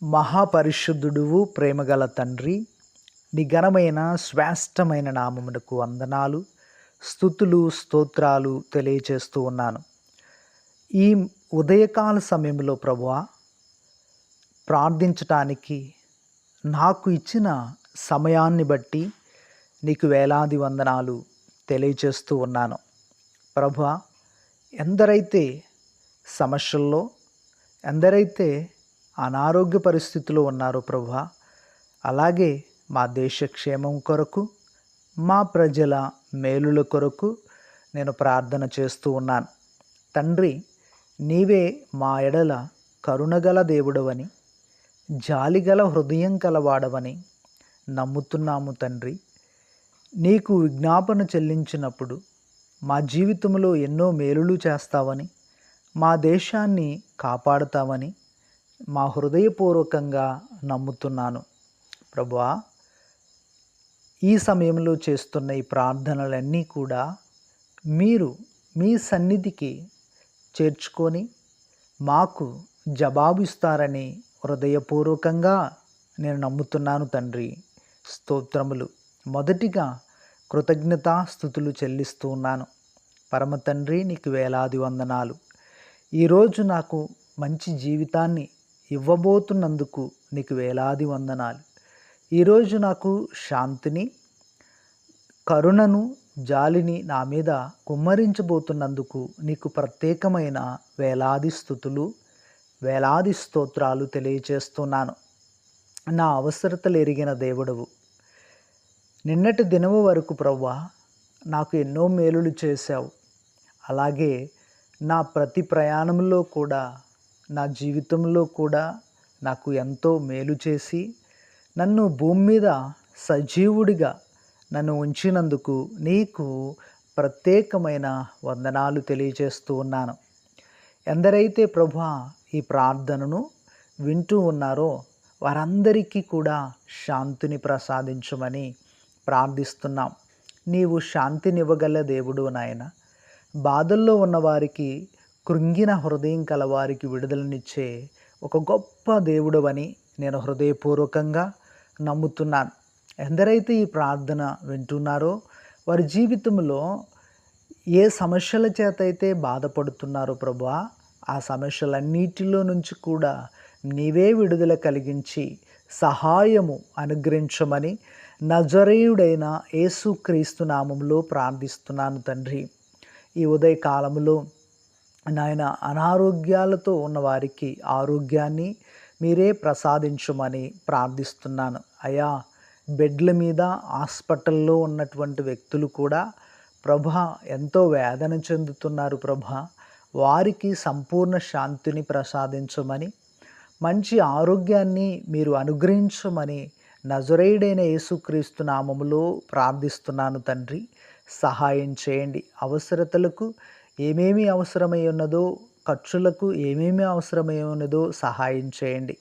మహాపరిశుద్ధుడువు ప్రేమగల తండ్రి, నీ ఘనమైన శ్రేష్టమైన నామమునకు వందనాలు, స్తుతులు, స్తోత్రాలు తెలియచేస్తూ ఉన్నాను. ఈ ఉదయకాల సమయంలో ప్రభువా, ప్రార్థించటానికి నాకు ఇచ్చిన సమయాన్ని బట్టి నీకు వేలాది వందనాలు తెలియచేస్తూ ఉన్నాను. ప్రభువా, ఎందరైతే సమస్యల్లో, ఎందరైతే అనారోగ్య పరిస్థితిలో ఉన్నారో ప్రభువా, అలాగే మా దేశ క్షేమం కొరకు, మా ప్రజల మేలుల కొరకు నేను ప్రార్థన చేస్తూ ఉన్నాను. తండ్రి, నీవే మా ఎడల కరుణగల దేవుడవని, జాలిగల హృదయం కలవాడవని నమ్ముతున్నాము తండ్రి. నీకు విజ్ఞాపన చెల్లించినప్పుడు మా జీవితంలో ఎన్నో మేలులు చేస్తావని, మా దేశాన్ని కాపాడుతావని మా హృదయపూర్వకంగా నమ్ముతున్నాను. ప్రభువా, ఈ సమయంలో చేస్తున్న ఈ ప్రార్థనలన్నీ కూడా మీరు మీ సన్నిధికి చేర్చుకొని మాకు జవాబు ఇస్తారని హృదయపూర్వకంగా నేను నమ్ముతున్నాను తండ్రి. స్తోత్రములు. మొదటిగా కృతజ్ఞతాస్తుతులు చెల్లిస్తూ ఉన్నాను. పరమ తండ్రి, నీకు వేలాది వందనాలు. ఈరోజు నాకు మంచి జీవితాన్ని ఇవ్వబోతున్నందుకు నీకు వేలాది వందనాలు. ఈరోజు నాకు శాంతిని, కరుణను, జాలిని నా మీద కుమ్మరించబోతున్నందుకు నీకు ప్రత్యేకమైన వేలాది స్తుతులు, వేలాది స్తోత్రాలు తెలియచేస్తున్నాను. నా అవసరతలు ఎరిగిన దేవుడవు. నిన్నటి దినము వరకు ప్రభువా, నాకు ఎన్నో మేలులు చేశావు. అలాగే నా ప్రతి ప్రయాణంలో కూడా, నా జీవితంలో కూడా నాకు ఎంతో మేలు చేసి నన్ను భూమి మీద సజీవుడిగా నన్ను ఉంచినందుకు నీకు ప్రత్యేకమైన వందనాలు తెలియజేస్తూ ఉన్నాను. ఎందరైతే ప్రభువా ఈ ప్రార్థనను వింటూ ఉన్నారో వారందరికీ కూడా శాంతిని ప్రసాదించమని ప్రార్థిస్తున్నాం. నీవు శాంతినివ్వగల దేవుడు నాయన. బాధల్లో ఉన్నవారికి, కృంగిన హృదయం కలవారికి విడుదలనిచ్చే ఒక గొప్ప దేవుడవని నేను హృదయపూర్వకంగా నమ్ముతున్నాను. ఎందరైతే ఈ ప్రార్థన వింటున్నారో వారి జీవితంలో ఏ సమస్యల చేత అయితే బాధపడుతున్నారో ప్రభువా, ఆ సమస్యలన్నిటిలో నుంచి కూడా నీవే విడుదల కలిగించి సహాయము అనుగ్రహించమని నజరేయుడైన యేసుక్రీస్తు నామములో ప్రార్థిస్తున్నాను తండ్రి. ఈ ఉదయకాలంలో నాయన, అనారోగ్యాలతో ఉన్నవారికి ఆరోగ్యాన్ని మీరే ప్రసాదించమని ప్రార్థిస్తున్నాను. అయా, బెడ్ల మీద హాస్పిటల్లో ఉన్నటువంటి వ్యక్తులు కూడా ప్రభా ఎంతో వేదన చెందుతున్నారు. ప్రభా, వారికి సంపూర్ణ శాంతిని ప్రసాదించమని, మంచి ఆరోగ్యాన్ని మీరు అనుగ్రహించమని నజరేయుడైన యేసుక్రీస్తు నామములో ప్రార్థిస్తున్నాను తండ్రి. సహాయం చేయండి. అవసరతలకు ఏమేమి అవసరమై ఉన్నదో, ఖర్చులకు ఏమేమి అవసరమై ఉన్నదో సహాయం చేయండి.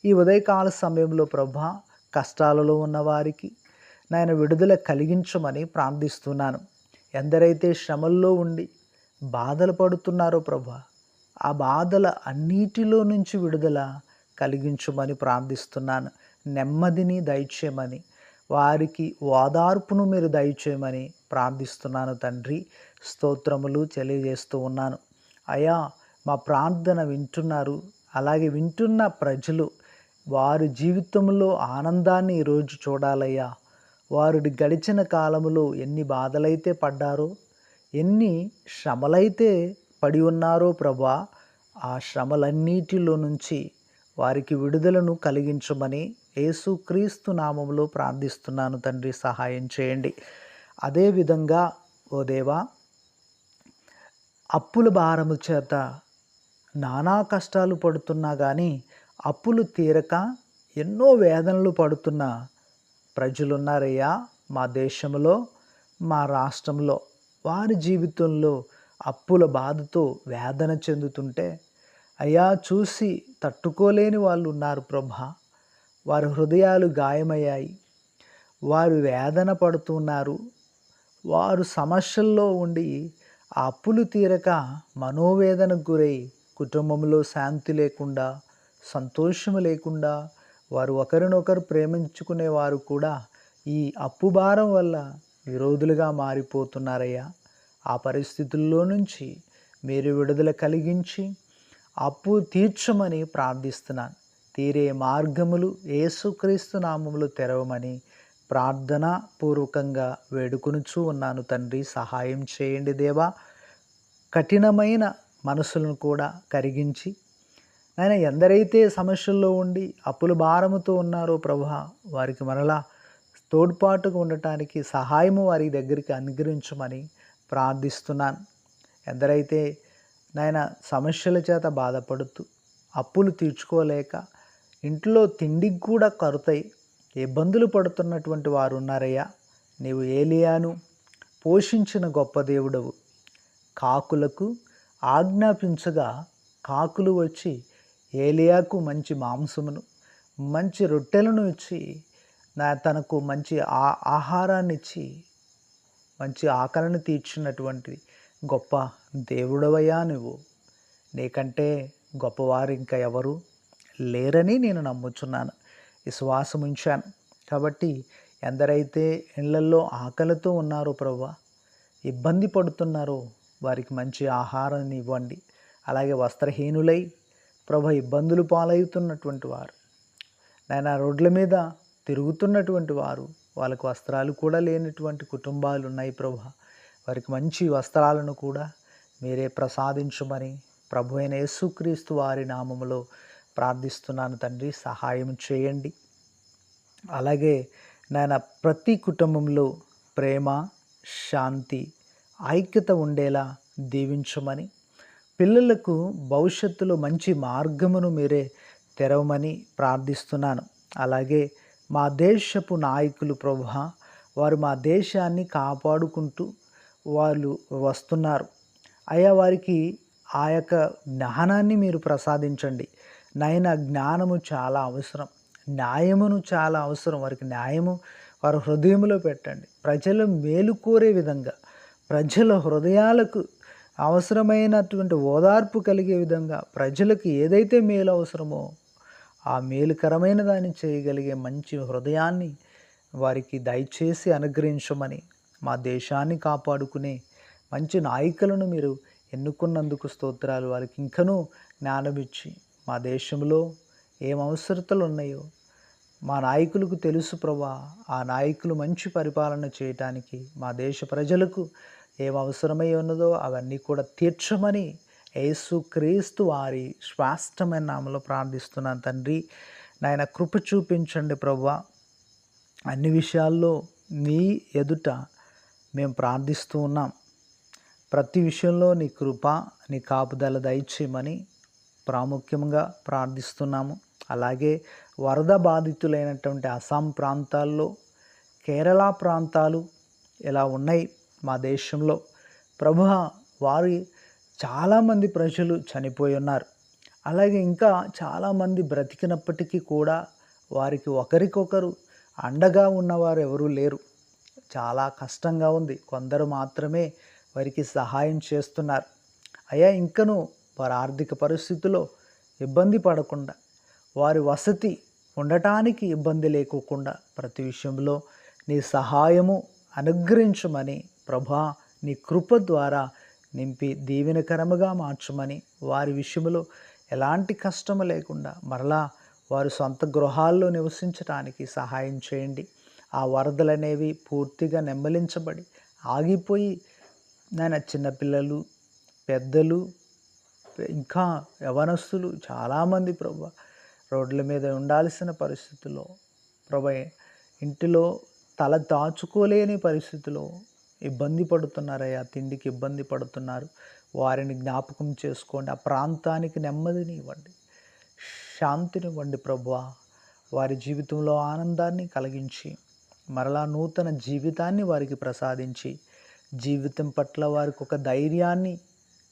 ఈ ఉదయకాల సమయంలో ప్రభా, కష్టాలలో ఉన్నవారికి నాయన విడుదల కలిగించమని ప్రార్థిస్తున్నాను. ఎందరైతే శ్రమల్లో ఉండి బాధలు పడుతున్నారో ప్రభా, ఆ బాధల అన్నిటిలో నుంచి విడుదల కలిగించమని ప్రార్థిస్తున్నాను. నెమ్మదిని దయచేయమని, వారికి ఓదార్పును మీరు దయచేయమని ప్రార్థిస్తున్నాను తండ్రి. స్తోత్రములు తెలియజేస్తూ ఉన్నాను. అయా, మా ప్రార్థన వింటున్నారు. అలాగే వింటున్న ప్రజలు వారి జీవితంలో ఆనందాన్ని ఈరోజు చూడాలయ్యా. వారు గడిచిన కాలంలో ఎన్ని బాధలైతే పడ్డారో, ఎన్ని శ్రమలైతే పడి ఉన్నారో ప్రభా, ఆ శ్రమలన్నిటిలో నుంచి వారికి విడుదలను కలిగించమని యేసుక్రీస్తు నామములో ప్రార్థిస్తున్నాను తండ్రి. సహాయం చేయండి. అదేవిధంగా ఓ దేవా, అప్పుల భారము చేత నానా కష్టాలు పడుతున్నా కానీ అప్పులు తీరక ఎన్నో వేదనలు పడుతున్న ప్రజలున్నారయ్యా మా దేశంలో, మా రాష్ట్రంలో. వారి జీవితంలో అప్పుల బాధతో వేదన చెందుతుంటే అయ్యా, చూసి తట్టుకోలేని వాళ్ళు ఉన్నారు ప్రభా. వారి హృదయాలు గాయమయ్యాయి. వారు వేదన పడుతున్నారు. వారు సమస్యల్లో ఉండి ఆ అప్పులు తీరక మనోవేదనకు గురై కుటుంబంలో శాంతి లేకుండా, సంతోషము లేకుండా వారు ఒకరినొకరు ప్రేమించుకునేవారు కూడా ఈ అప్పు భారం వల్ల విరోధులుగా మారిపోతున్నారయ్యా. ఆ పరిస్థితుల్లో నుంచి మీరు విడుదల కలిగించి అప్పు తీర్చమని ప్రార్థిస్తున్నాను. తీరే మార్గములు యేసుక్రీస్తు నామములో తెరవమని ప్రార్థన పూర్వకంగా వేడుకొనుచూ ఉన్నాను తండ్రి. సహాయం చేయండి దేవా. కఠినమైన మనసులను కూడా కరిగించి నాయన ఎందరైతే సమస్యల్లో ఉండి అప్పుల భారముతో ఉన్నారో ప్రభువా, వారికి మరలా తోడ్పాటుగా ఉండటానికి సహాయము వారి దగ్గరికి అనుగ్రహించమని ప్రార్థిస్తున్నాను. ఎందరైతే నాయన సమస్యల చేత బాధపడుతూ అప్పులు తీర్చుకోలేక ఇంట్లో తిండికి కూడా కొరతై ఇబ్బందులు పడుతున్నటువంటి వారు ఉన్నారయ్యా. నీవు ఏలియాను పోషించిన గొప్ప దేవుడవు. కాకులకు ఆజ్ఞాపించగా కాకులు వచ్చి ఏలియాకు మంచి మాంసమును మంచి రొట్టెలను ఇచ్చి తనకు మంచి ఆహారాన్ని ఇచ్చి మంచి ఆకలిని తీర్చినటువంటి గొప్ప దేవుడవయ్యా నువ్వు. నీకంటే గొప్పవారు ఇంకా ఎవరు లేరని నేను నమ్ముచున్నాను, విశ్వాసం ఉంచాను. కాబట్టి ఎందరైతే ఇళ్లల్లో ఆకలితో ఉన్నారో ప్రభువా, ఇబ్బంది పడుతున్నారో వారికి మంచి ఆహారాన్ని ఇవ్వండి. అలాగే వస్త్రహీనులై ప్రభు ఇబ్బందులు పాలవుతున్నటువంటి వారు, నాయన రోడ్ల మీద తిరుగుతున్నటువంటి వారు, వాళ్ళకు వస్త్రాలు కూడా లేనటువంటి కుటుంబాలు ఉన్నాయి ప్రభువా. వారికి మంచి వస్త్రాలను కూడా మీరే ప్రసాదించమని ప్రభు అయిన యేసుక్రీస్తు వారి నామములో ప్రార్థిస్తున్నాను తండ్రి. సహాయం చేయండి. అలాగే నాయన ప్రతి కుటుంబంలో ప్రేమ, శాంతి, ఐక్యత ఉండేలా దీవించమని, పిల్లలకు భవిష్యత్తులో మంచి మార్గమును మీరే తెరవమని ప్రార్థిస్తున్నాను. అలాగే మా దేశపు నాయకులు ప్రభువా, వారు మా దేశాన్ని కాపాడుకుంటూ వాళ్ళు వస్తున్నారు అయ్యా. వారికి ఆ యొక్క జ్ఞానాన్ని మీరు ప్రసాదించండి నాయన. జ్ఞానము చాలా అవసరం, న్యాయమును చాలా అవసరం. వారికి న్యాయము వారి హృదయంలో పెట్టండి. ప్రజలు మేలు కోరే విధంగా, ప్రజల హృదయాలకు అవసరమైనటువంటి ఓదార్పు కలిగే విధంగా, ప్రజలకు ఏదైతే మేలు అవసరమో ఆ మేలుకరమైన దాన్ని చేయగలిగే మంచి హృదయాన్ని వారికి దయచేసి అనుగ్రహించమని, మా దేశాన్ని కాపాడుకునే మంచి నాయకులను మీరు ఎన్నుకున్నందుకు స్తోత్రాలు. వారికి ఇంకనూ జ్ఞానం ఇచ్చి మా దేశంలో ఏం అవసరతలు ఉన్నాయో మా నాయకులకు తెలుసు ప్రభా. ఆ నాయకులు మంచి పరిపాలన చేయటానికి మా దేశ ప్రజలకు ఏం అవసరమై ఉన్నదో అవన్నీ కూడా తీర్చమని యేసుక్రీస్తు వారి శ్రేష్టమైన నామములో ప్రార్థిస్తున్నాను తండ్రి. నాయన కృప చూపించండి ప్రభువా. అన్ని విషయాల్లో నీ ఎదుట మేము ప్రార్థిస్తూ ఉన్నాం. ప్రతి విషయంలో నీ కృప, నీ కాపుదల దయచేయమని ప్రాముఖ్యంగా ప్రార్థిస్తున్నాము. అలాగే వరద బాధితులైనటువంటి అస్సాం ప్రాంతాల్లో, కేరళ ప్రాంతాలు ఇలా ఉన్నాయి మా దేశంలో ప్రభువా. వారి చాలామంది ప్రజలు చనిపోయి ఉన్నారు. అలాగే ఇంకా చాలామంది బ్రతికినప్పటికీ కూడా వారికి ఒకరికొకరు అండగా ఉన్నవారు ఎవరూ లేరు. చాలా కష్టంగా ఉంది. కొందరు మాత్రమే వారికి సహాయం చేస్తున్నారు అయ్యా. ఇంకనూ వారి ఆర్థిక పరిస్థితుల్లో ఇబ్బంది పడకుండా, వారి వసతి ఉండటానికి ఇబ్బంది లేకోకుండా ప్రతి విషయంలో నీ సహాయము అనుగ్రహించమని ప్రభా, నీ కృప ద్వారా నింపి దీవెనకరముగా మార్చమని, వారి విషయంలో ఎలాంటి కష్టము లేకుండా మరలా వారు సొంత గృహాల్లో నివసించడానికి సహాయం చేయండి. ఆ వరదలు అనేవి పూర్తిగా నెమ్మలించబడి ఆగిపోయి నాయన చిన్నపిల్లలు, పెద్దలు, ఇంకా యవనస్తులు చాలామంది ప్రభు రోడ్ల మీద ఉండాల్సిన పరిస్థితుల్లో ప్రభు ఇంటిలో తల దాచుకోలేని పరిస్థితిలో ఇబ్బంది పడుతున్నారయ్యా. తిండికి ఇబ్బంది పడుతున్నారు. వారిని జ్ఞాపకం చేసుకోండి. ఆ ప్రాంతానికి నెమ్మదిని ఇవ్వండి, శాంతినివ్వండి ప్రభువా. వారి జీవితంలో ఆనందాన్ని కలిగించి మరలా నూతన జీవితాన్ని వారికి ప్రసాదించి, జీవితం పట్ల వారికి ఒక ధైర్యాన్ని,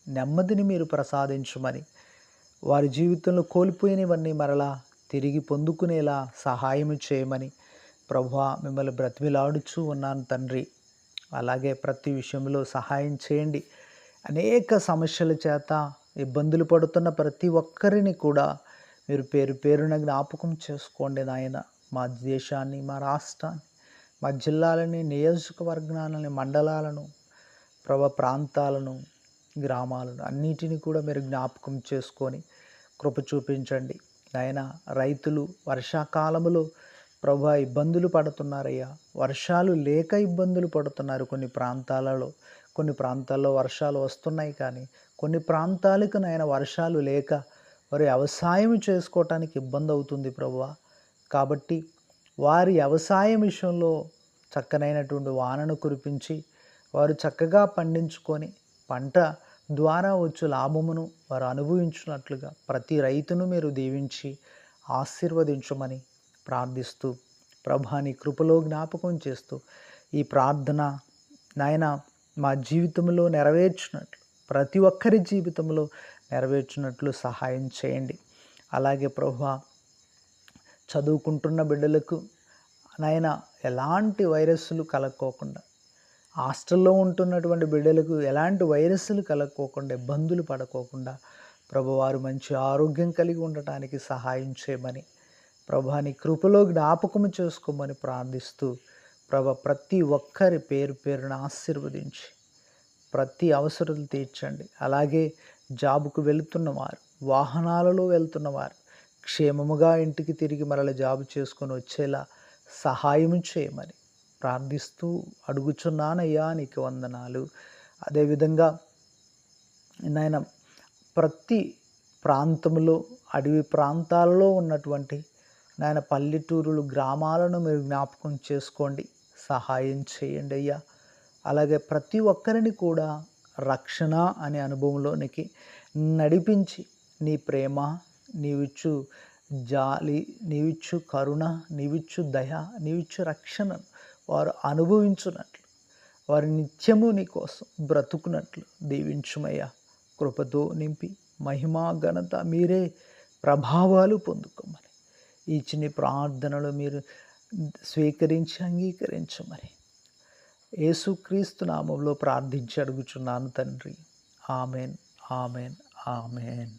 నెమ్మదిని మీరు ప్రసాదించమని, వారి జీవితంలో కోల్పోయినవన్నీ మరలా తిరిగి పొందుకునేలా సహాయం చేయమని ప్రభువా మిమ్మల్ని బ్రతిమిలాడుచూ ఉన్నాను తండ్రి. అలాగే ప్రతి విషయంలో సహాయం చేయండి. అనేక సమస్యల చేత ఇబ్బందులు పడుతున్న ప్రతి ఒక్కరిని కూడా మీరు పేరు పేరున జ్ఞాపకం చేసుకోండి నాయన. మా దేశాన్ని, మా రాష్ట్రాన్ని, మా జిల్లాలని, నియోజకవర్గాలని, మండలాలను, ప్రాంతాలను, గ్రామాలను అన్నిటిని కూడా మీరు జ్ఞాపకం చేసుకొని కృప చూపించండి నాయన. రైతులు వర్షాకాలములో ప్రభా ఇబ్బందులు పడుతున్నారయ్యా. వర్షాలు లేక ఇబ్బందులు పడుతున్నారు కొన్ని ప్రాంతాల్లో వర్షాలు వస్తున్నాయి, కానీ కొన్ని ప్రాంతాలకు నాయన వర్షాలు లేక వారి వ్యవసాయం చేసుకోవటానికి ఇబ్బంది అవుతుంది ప్రభువా. కాబట్టి వారి వ్యవసాయం విషయంలో చక్కనైనటువంటి వానను కురిపించి వారు చక్కగా పండించుకొని పంట ద్వారా వచ్చు లాభమును వారు అనుభవించినట్లుగా ప్రతి రైతును మీరు దీవించి ఆశీర్వదించమని ప్రార్థిస్తూ ప్రభా నీ కృపలో జ్ఞాపకం చేస్తూ ఈ ప్రార్థన నాయన మా జీవితంలో నెరవేర్చినట్లు, ప్రతి ఒక్కరి జీవితంలో నెరవేర్చినట్లు సహాయం చేయండి. అలాగే ప్రభువా చదువుకుంటున్న బిడ్డలకు నాయన ఎలాంటి వైరస్సులు కలక్కోకుండా, హాస్టల్లో ఉంటున్నటువంటి బిడ్డలకు ఎలాంటి వైరస్సులు కలక్కోకుండా, ఇబ్బందులు పడకోకుండా ప్రభువారు మంచి ఆరోగ్యం కలిగి ఉండటానికి సహాయం చేయమని ప్రభా నీ కృపలో జ్ఞాపకము చేసుకోమని ప్రార్థిస్తూ ప్రతి ఒక్కరి పేరు పేరున ఆశీర్వదించి ప్రతి అవసరాలు తీర్చండి. అలాగే జాబుకు వెళుతున్నవారు, వాహనాలలో వెళ్తున్నవారు క్షేమముగా ఇంటికి తిరిగి మరల జాబు చేసుకొని వచ్చేలా సహాయం చేయమని ప్రార్థిస్తూ అడుగుచున్నానయ్యా, నీకు వందనాలు. అదేవిధంగా నాయన ప్రతి ప్రాంతంలో, అడవి ప్రాంతాలలో ఉన్నటువంటి నాయన పల్లెటూరులు, గ్రామాలను మీరు జ్ఞాపకం చేసుకోండి, సహాయం చేయండి అయ్యా. అలాగే ప్రతి ఒక్కరిని కూడా రక్షణ అనే అనుభవంలోనికి నడిపించి నీ ప్రేమ, నీవిచ్చు జాలి, నీవిచ్చు కరుణ, నీవిచ్చు దయ, నీవిచ్చు రక్షణను వారు అనుభవించున్నట్లు, వారి నిత్యము నీ కోసం బ్రతుకున్నట్లు దీవించుమయ్యా. కృపతో నింపి మహిమా ఘనత మీరే ప్రభావాలు పొందుకోమని ఈ చిన్ని ప్రార్థనలు మీరు స్వీకరించి అంగీకరించమని యేసుక్రీస్తు నామములో ప్రార్థించి అడుగుచున్నాను తండ్రి. Amen, amen, amen.